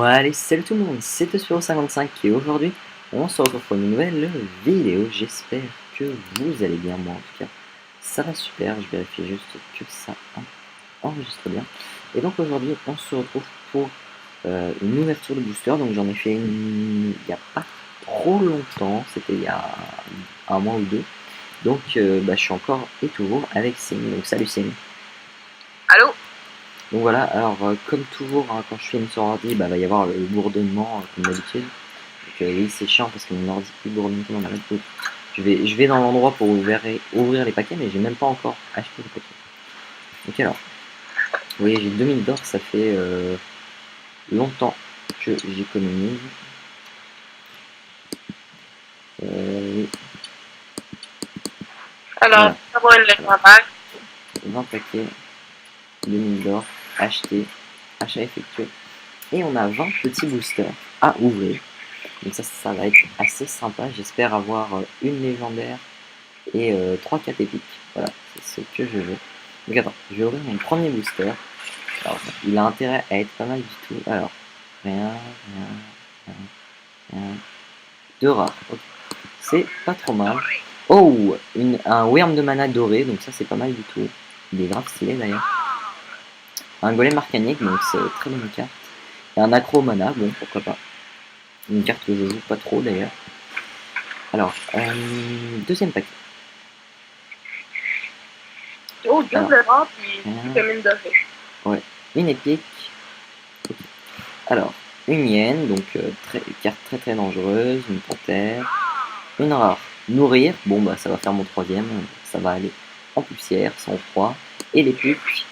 Bon allez, salut tout le monde, c'est Espiro55 et aujourd'hui on se retrouve pour une nouvelle vidéo. J'espère que vous allez bien, moi en tout cas ça va super, je vérifie juste que ça enregistre bien. Et donc aujourd'hui on se retrouve pour une ouverture de booster, donc j'en ai fait une il n'y a pas trop longtemps, c'était il y a un mois ou deux. Donc je suis encore et toujours avec Sim, donc salut Sim. Allô? Donc voilà, alors comme toujours, hein, quand je filme sur ordi, va y avoir le bourdonnement comme d'habitude. Donc oui, c'est chiant parce que mon ordi il bourdonne comme un malade. Donc, je vais dans l'endroit pour ouvrir les paquets, mais j'ai même pas encore acheté les paquets. Ok alors, vous voyez, j'ai 2000 d'or, ça fait longtemps que j'économise. Oui, Alors, voilà, d'abord une lettre alors, à balle. 20 paquets, 2000 d'or, acheté, achat effectué. Et on a 20 petits boosters à ouvrir. Donc ça va être assez sympa. J'espère avoir une légendaire et 3-4 épiques. Voilà, c'est ce que je veux. Donc attends, je vais ouvrir mon premier booster. Alors, il a intérêt à être pas mal du tout. Alors, rien, rien. Deux rares. Okay. C'est pas trop mal. Oh, un worm de mana doré, donc ça c'est pas mal du tout. Il est grave stylé d'ailleurs. Un golem arcanique, donc c'est très bonne carte. Et un accro mana, bon pourquoi pas. Une carte que je joue pas trop d'ailleurs. Alors, deuxième paquet. Oh, Alors, double rang, puis rien. vitamine dorée. Ouais, une épique. Okay. Alors, une hyène, donc carte très dangereuse, une panthère, une rare, nourrir, bon bah ça va faire mon troisième, ça va aller en poussière, sans froid, et les piques,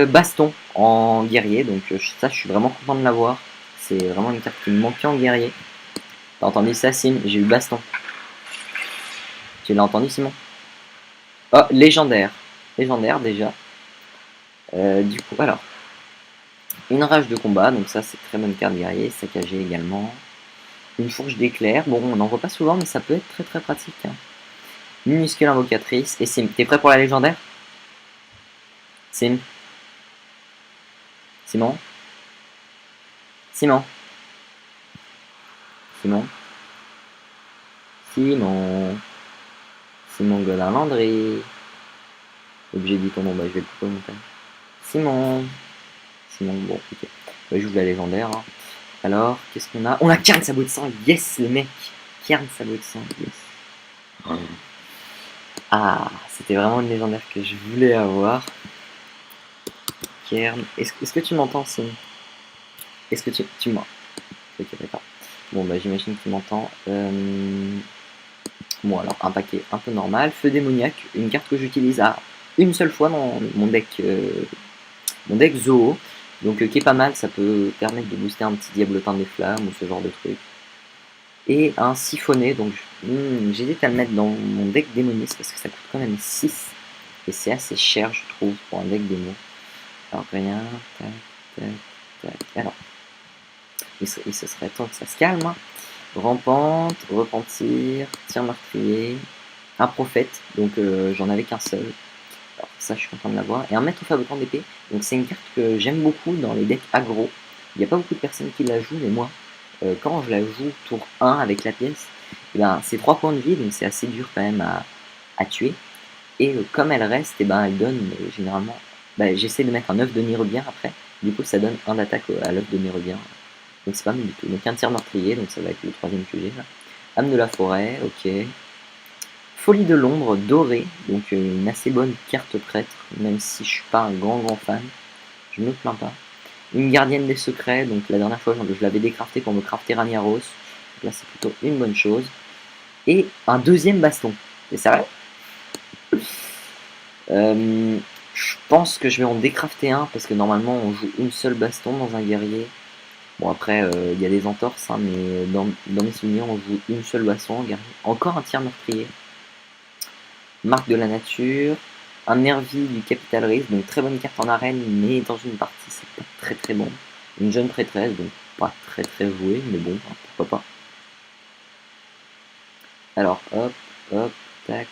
baston en guerrier, donc ça je suis vraiment content de l'avoir, c'est vraiment une carte qui me manquait en guerrier. T'as entendu ça Sim? J'ai eu baston. Tu l'as entendu Simon? Oh, légendaire, légendaire déjà. Du coup, alors, une rage de combat, donc ça c'est très bonne carte guerrier, saccagé également. Une fourche d'éclair, bon on n'en voit pas souvent mais ça peut être très pratique. Hein. Minuscule invocatrice, et Sim, t'es prêt pour la légendaire? Sim? Simon? Simon? Simon? Simon? Simon Godin Landry? Obligé de dire ton nom, bah je vais le couper au montage. Simon? Simon, bon, ok. Bah, j'ouvre la légendaire. Hein. Alors, qu'est-ce qu'on a? On a Cairn Sabot de sang, yes les mecs! Cairn Sabot de sang, yes. Ah, c'était vraiment une légendaire que je voulais avoir. Cairn, est-ce que tu m'entends, Sim? Est-ce que tu m'entends? Ok, d'accord. Bon, bah j'imagine que tu m'entends. Bon, alors un paquet un peu normal. Feu démoniaque, une carte que j'utilise à une seule fois dans mon deck Zoo. Donc qui est pas mal, ça peut permettre de booster un petit diablotin des flammes ou ce genre de truc. Et un siphonné, donc j'hésite à le mettre dans mon deck démoniste parce que ça coûte quand même 6. Et c'est assez cher, je trouve, pour un deck démon. Alors rien, tac, tac, tac. Alors, il se serait temps que ça se calme. Hein. Rampante, repentir, tir meurtrier, un prophète, donc j'en avais qu'un seul. Alors ça je suis content de l'avoir. Et un maître fabricant d'épée, donc c'est une carte que j'aime beaucoup dans les decks aggro. Il n'y a pas beaucoup de personnes qui la jouent, mais moi, quand je la joue tour 1 avec la pièce, et ben, c'est 3 points de vie, donc c'est assez dur quand même à tuer. Et comme elle reste, et ben, elle donne généralement... j'essaie de mettre un œuf de Nirobien après, du coup ça donne un d'attaque à l'œuf de Nirobien. Donc c'est pas mal du tout. Donc un tir meurtrier, donc ça va être le troisième que j'ai là. Âme de la forêt, ok. Folie de l'ombre, dorée, donc une assez bonne carte prêtre, même si je suis pas un grand fan. Je me plains pas. Une gardienne des secrets, donc la dernière fois je l'avais décrafté pour me crafter Ragnaros. Donc là c'est plutôt une bonne chose. Et un deuxième baston. C'est sérieux? Je pense que je vais en décrafter un parce que normalement on joue une seule baston dans un guerrier. Bon après il y a des entorses, hein, mais dans mes souvenirs on joue une seule baston en guerrier. Encore un tir meurtrier. Marque de la nature. Un Nervi du Capital Risque, donc très bonne carte en arène, mais dans une partie c'est pas très bon. Une jeune prêtresse, donc pas très jouée, mais bon, hein, pourquoi pas. Alors hop, tac.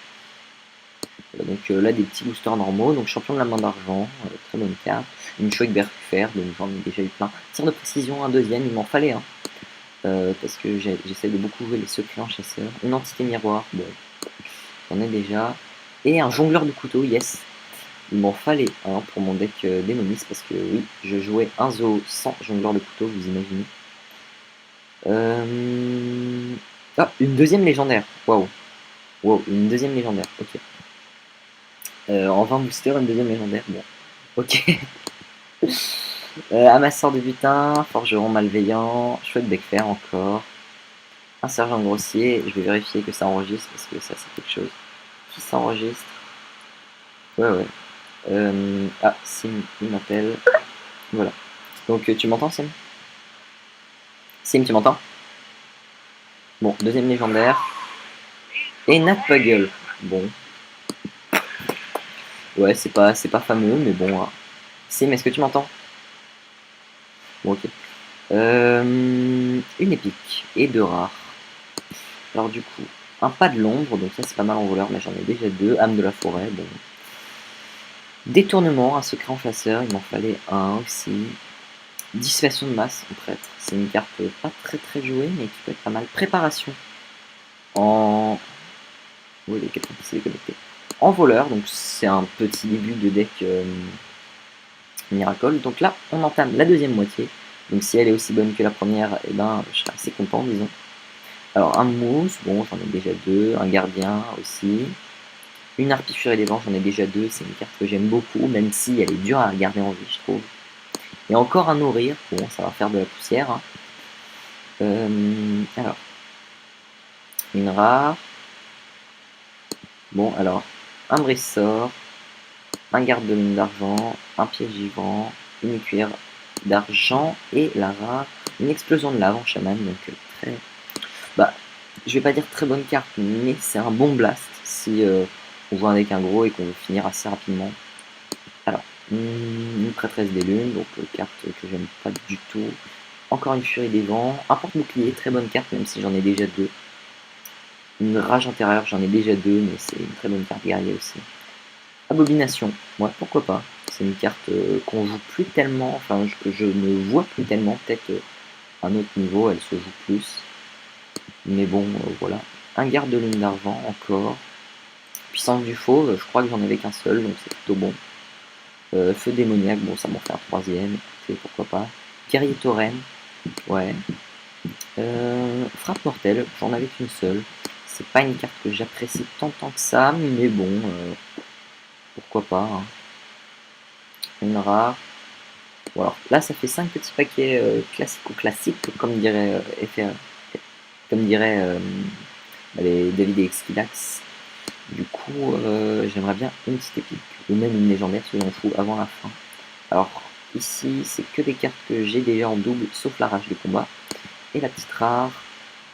Donc là, des petits boosters normaux. Donc champion de la main d'argent, très bonne carte. Une chouette bercufère, donc j'en ai déjà eu plein. Tir de précision, un deuxième, il m'en fallait un. Parce que j'essaie de beaucoup jouer les secrets en chasseur. Une entité miroir, bon, j'en ai déjà. Et un jongleur de couteau, yes. Il m'en fallait un pour mon deck démoniste parce que oui, je jouais un zoo sans jongleur de couteau, vous imaginez. Ah, une deuxième légendaire, waouh. Wow, une deuxième légendaire, ok. En 20 boosters, une deuxième légendaire, bon, ok. Amasseur de butin, forgeron malveillant, chouette bec fer encore. Un sergent grossier, je vais vérifier que ça enregistre parce que ça c'est quelque chose. Si ça enregistre. Ouais, ouais. Ah, Sim, il m'appelle. Voilà. Donc tu m'entends, Sim? Sim, tu m'entends? Bon, deuxième légendaire. Et Nat Puggle. Bon. Ouais, c'est pas fameux, mais bon. Sim, est-ce que tu m'entends? Bon, ok. Une épique et deux rares. Alors du coup, un pas de l'ombre, donc ça c'est pas mal en voleur, mais j'en ai déjà deux. Âme de la forêt, bon. Détournement, un secret en chasseur, il m'en fallait un aussi. Dissuasion de masse en prêtre, c'est une carte pas très très jouée, mais qui peut être pas mal. Préparation en... Oui, les 4 c'est déconnecté. En voleur, donc c'est un petit début de deck Miracle. Donc là, on entame la deuxième moitié. Donc si elle est aussi bonne que la première, eh ben, je serai assez content, disons. Alors un mousse, bon, j'en ai déjà deux. Un gardien aussi. Une harpie furie des vents, j'en ai déjà deux. C'est une carte que j'aime beaucoup, même si elle est dure à garder en vie, je trouve. Et encore un nourrir, bon, ça va faire de la poussière. Hein. Alors, une rare. Bon, alors, un brise-sort, un garde de lune d'argent, un piège vivant, une cuillère d'argent et la rare, une explosion de lave en chaman. Donc, très. Bah, je vais pas dire très bonne carte, mais c'est un bon blast si on joue avec un gros et qu'on veut finir assez rapidement. Alors, une prêtresse des lunes, donc carte que j'aime pas du tout. Encore une furie des vents, un porte-bouclier, très bonne carte, même si j'en ai déjà deux. Une rage intérieure, j'en ai déjà deux, mais c'est une très bonne carte guerrier aussi. Abomination, ouais, pourquoi pas. C'est une carte qu'on joue plus tellement, enfin que je ne vois plus tellement, peut-être à un autre niveau, elle se joue plus. Mais bon, voilà. Un garde de lune d'argent, encore. Puissance du fauve, je crois que j'en avais qu'un seul, donc c'est plutôt bon. Feu démoniaque, bon, ça m'en fait un troisième, écoutez, pourquoi pas. Guerrier tauren, ouais. Frappe mortelle, j'en avais qu'une seule. C'est pas une carte que j'apprécie tant que ça, mais bon, pourquoi pas. Hein. Une rare. Bon, alors, là, ça fait 5 petits paquets classiques, comme dirait les David et Exquilax. Du coup, j'aimerais bien une petite épique, ou même une légendaire, soyons fous, avant la fin. Alors, ici, c'est que des cartes que j'ai déjà en double, sauf la rage de combat. Et la petite rare,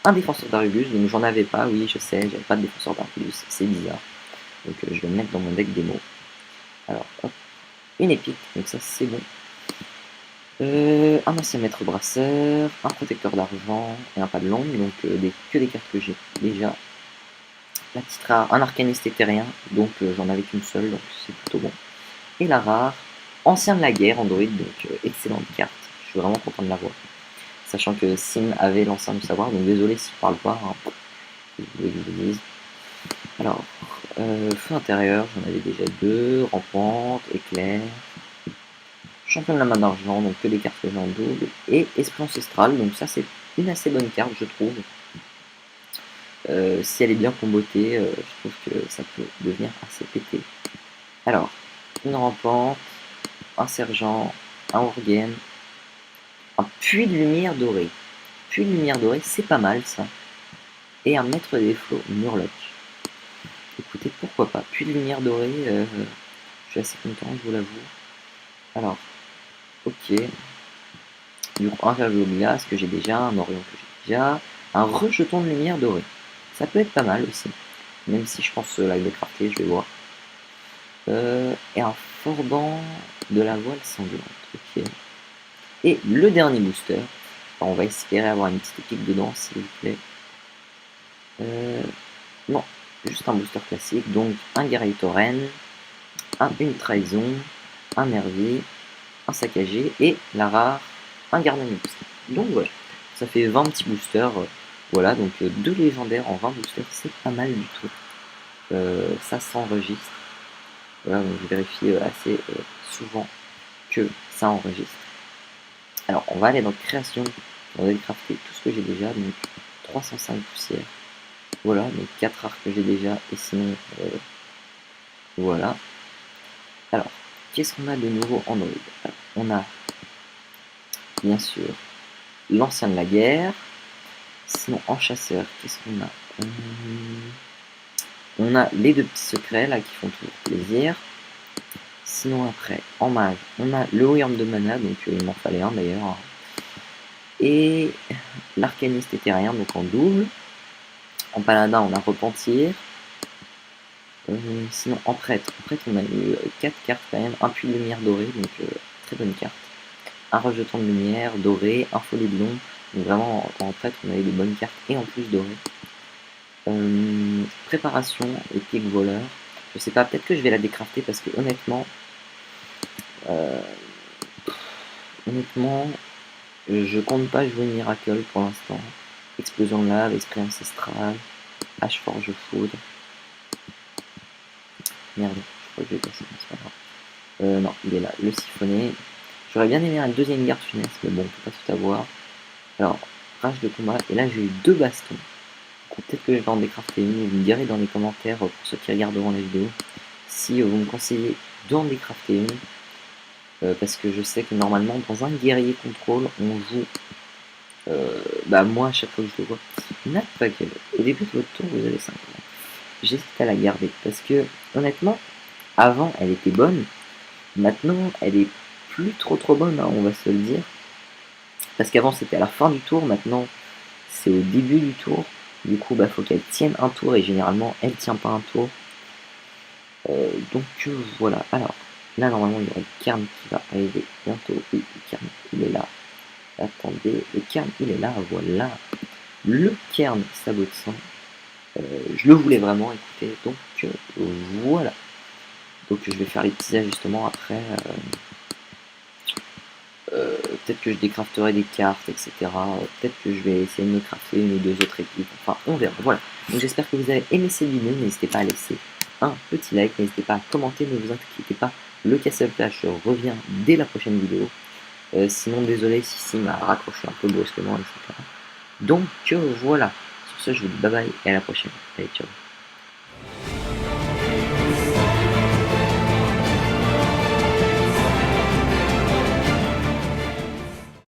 un défenseur d'Argus, donc j'en avais pas, oui, je sais, j'avais pas de défenseur d'Argus, c'est bizarre. Donc je vais le mettre dans mon deck démo. Alors, hop, une épique, donc ça c'est bon. Un ancien maître brasseur, un protecteur d'argent et un pas de l'ombre, donc que des cartes que j'ai déjà. La petite rare, un arcaniste éthérien, donc j'en avais qu'une seule, donc c'est plutôt bon. Et la rare, ancien de la guerre, Android, donc excellente carte, je suis vraiment content de l'avoir. Sachant que Sim avait l'ancien du savoir, donc désolé s'il parle pas, hein, que je vous dise. Alors, feu intérieur, j'en avais déjà deux, rampante, éclair, champion de la main d'argent, donc que des cartes que j'ai en double, et esprit ancestral, donc ça c'est une assez bonne carte je trouve. Si elle est bien combotée, je trouve que ça peut devenir assez pété. Alors, une rampante, un sergent, un organe, un puits de lumière doré. Puits de lumière doré, c'est pas mal ça. Et un maître des flots, Murloc. Écoutez, pourquoi pas. Puits de lumière doré, je suis assez content, je vous l'avoue. Alors, ok. Du coup, un verge de glace que j'ai déjà, un Orion que j'ai déjà, un rejeton de lumière doré. Ça peut être pas mal aussi. Même si je pense là, il est crafté, je vais voir. Et un forban de la voile sanglante. Ok. Et le dernier booster. Alors, on va espérer avoir une petite équipe dedans, s'il vous plaît. Non. juste un booster classique, donc un guerrier tauren, une trahison, un nervier, un saccagé et la rare, un gardien booster. Donc voilà, ça fait 20 petits boosters. Voilà, donc 2 légendaires en 20 boosters, c'est pas mal du tout. Ça s'enregistre. Voilà, donc je vérifie assez souvent que ça enregistre. Alors on va aller dans création, on va crafter tout ce que j'ai déjà, donc 305 poussières. Voilà, donc 4 rares que j'ai déjà, et sinon voilà. Alors, qu'est-ce qu'on a de nouveau en druide? On a bien sûr l'ancien de la guerre. Sinon en chasseur, qu'est-ce qu'on a? On a les 2 petits secrets là qui font toujours plaisir. Sinon après, en mage, on a le Wyrm de mana, donc il m'en fallait un d'ailleurs. Et l'arcaniste éthérien, donc en double. En paladin, on a repentir. Sinon en prêtre, on a eu 4 cartes quand même. Un puits de lumière doré, donc très bonne carte. Un rejeton de lumière doré, un folie de long. Donc vraiment en prêtre, on a eu de bonnes cartes et en plus doré. Préparation, épique voleur. Je sais pas, peut-être que je vais la décrafter parce que honnêtement, je compte pas jouer Miracle pour l'instant. Explosion de lave, esprit ancestral, hache forge foudre. Merde, je crois que je vais passer, c'est pas grave. Non, il est là, le siphonné. J'aurais bien aimé un deuxième garde funeste, mais bon, on peut pas tout avoir. Alors, rage de combat, et là j'ai eu 2 bastons. Peut-être que je vais en décrafter une, vous me direz dans les commentaires pour ceux qui regarderont la vidéo si vous me conseillez d'en décrafter une. Parce que je sais que normalement dans un guerrier contrôle on joue moi à chaque fois que je le vois n'a pas gueule. Au début de votre tour vous avez 5 points. J'hésite à la garder parce que honnêtement avant elle était bonne, maintenant elle est plus trop bonne, hein, on va se le dire, parce qu'avant c'était à la fin du tour, maintenant c'est au début du tour. Du coup faut qu'elle tienne un tour et généralement elle tient pas un tour. Donc voilà. Alors là normalement il y aura le Cairn qui va arriver bientôt. Oui, le Cairn il est là. Attendez, le Cairn il est là, voilà. Le Cairn sabot de sang. Je le voulais vraiment, écoutez, donc voilà. Donc je vais faire les petits ajustements après. Peut-être que je décrafterai des cartes, etc. Peut-être que je vais essayer de me crafter une ou 2 autres équipes. Enfin, on verra. Voilà. Donc j'espère que vous avez aimé cette vidéo. N'hésitez pas à laisser un petit like. N'hésitez pas à commenter. Ne vous inquiétez pas. Le Castle Clash revient dès la prochaine vidéo. Sinon, désolé si Sim a raccroché un peu brusquement, etc. Donc voilà. Sur ce, je vous dis bye bye et à la prochaine. Allez, ciao.